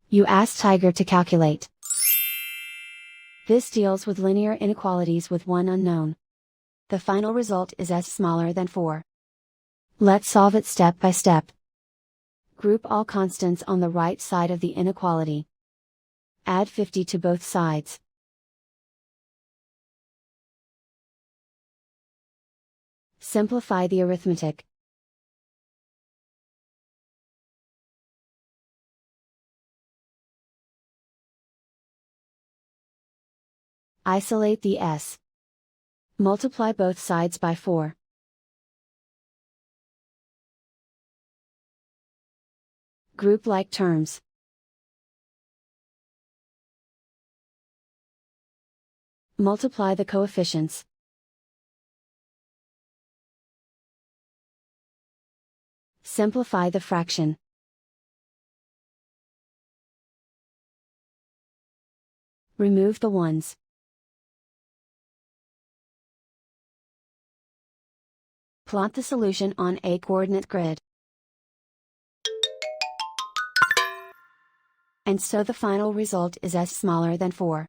You ask Tiger to calculate. This deals with linear inequalities with one unknown. The final result is s smaller than 4. Let's solve it step by step. Group all constants on the right side of the inequality. Add 50 to both sides. Simplify the arithmetic. Isolate the s. Multiply both sides by 4. Group like terms. Multiply the coefficients. Simplify the fraction. Remove the ones. Plot the solution on a coordinate grid. And so the final result is s smaller than 4.